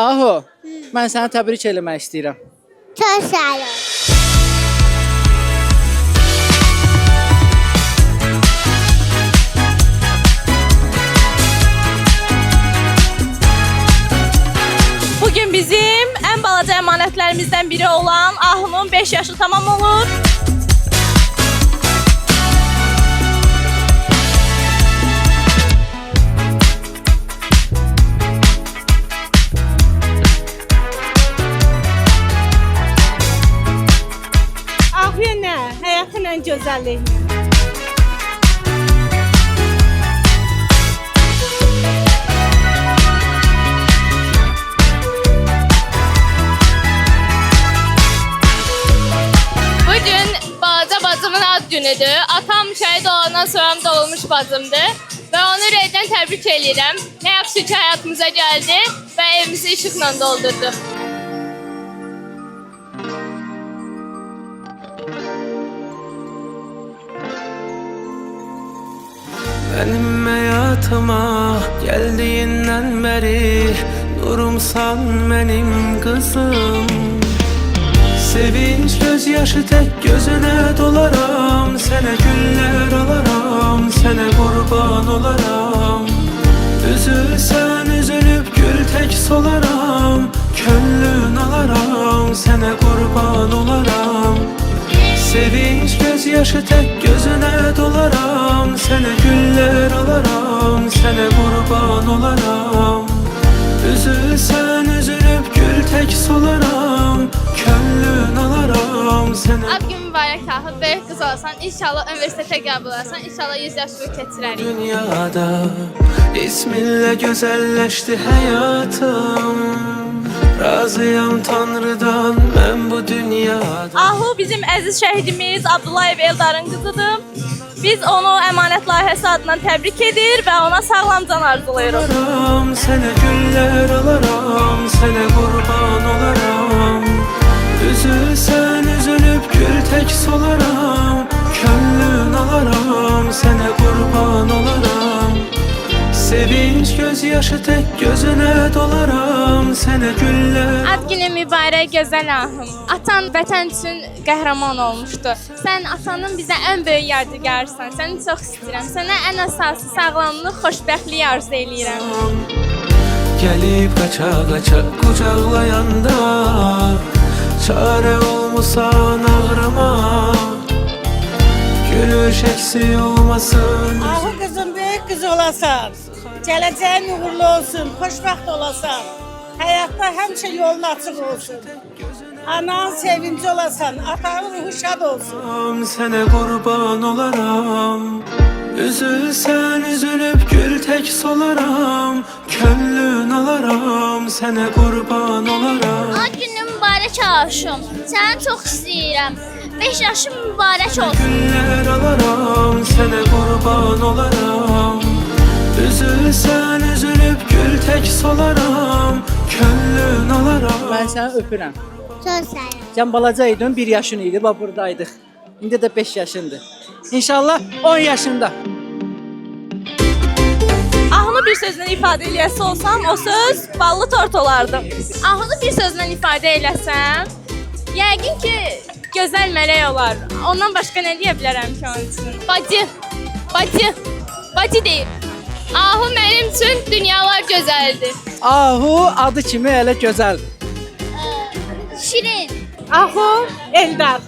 Ahu, mən səni təbrik eləmək istəyirəm. Çok sağ ol. Bugün bizim en balaca emanetlerimizden biri olan Ahunun 5 yaşı tamam olur. Ahuya nə? Həyatın ən gözəlliyini. Bugün balaca bacımın ad günüdür. Atam şəhid olandan sonra doğulmuş bacımdır. Və onu ürəkdən təbrik edirəm. Nə yaxşı ki həyatımıza gəldi və evimizi işıqla doldurdu. Benim hayatıma geldiğinden beri nurumsan benim kızım. Sevinç gözyaşı tek gözüne dolaram, sene güller alaram, sene kurban olaram. Üzülsen üzülüp gül tek solaram, könlün alaram, sene kurban olaram. Sevinç gözyaşı tek gözüne dolaram, sene güller alaram, sene kurban olaram. Üzülsen üzülüp gül tek solaram, könlün alaram, sene. Ad gün mübarək Tahir, böyük qız olasan, inşallah üniversitetə qəbul olarsan, inşallah 100 yaşını keçirərik. Dünyada isminle güzelleşti hayatım. Razıyam Tanrı'dan ben bu dünyada. Ahu bizim əziz şəhidimiz Abdullayev Eldarın qızıdır. Biz onu əmanət layihəsi adından təbrik edir və ona sağlam can arzulayırıq. Alaram, sene güller alaram, sene kurban olaram. Üzülsen üzülüp gül tek solaram, könlün alaram, sene kurban olaram. Sevinç gözyaşı tek gözüne dolaram, sene güller. Ad günü mübarək gözəl Ahım. Atan vətən üçün qəhrəman olmuşdu. Sən atanın bizə ən böyük yadigarısan. Səni çox istəyirəm. Sənə ən əsası sağlamlıq, xoşbəxtlik arzu eləyirəm. Gelip kaça kaça kucaklayanda, çare olmusan ağrıma, gülüş eksi olmasın. Ahu kızım büyük kız olasan. Gələcəyin uğurlu olsun, xoşbəxt olasan. Həyatda həmişə yolun açıq olsun. Anan sevinci olasan, atanın ruhu şad olsun. Sene kurban olaram. Üzülsen üzülüp gül tek solaram, könlün alaram, sene kurban olaram. Ad günün mübarək Ahuşum. Səni çox istəyirəm. 5 yaşın mübarək olsun. Güller alaram, sene kurban olaram. Üzülsen üzülüp gül tek solaram, könlün alaram. Mən səni öpürəm. Çok sağ ol. Sən balaca idin, 1 yaşın idi, bax buradaydıq. İndi də 5 yaşındır. İnşallah 10 yaşında. Ahunu bir sözlə ifadə eləyəsi olsam, o söz ballı tort olardı. Ahunu bir sözlə ifadə eləsəm, yəqin ki, gözəl mələk olar. Ondan başqa nə deyə bilərəm ki onun üçün? Bacı, bacı, bacı deyil. Ahu mənim üçün dünyalar gözəldir. Ahu adı kimi elə gözəldir. Şirin. Ahu Eldar.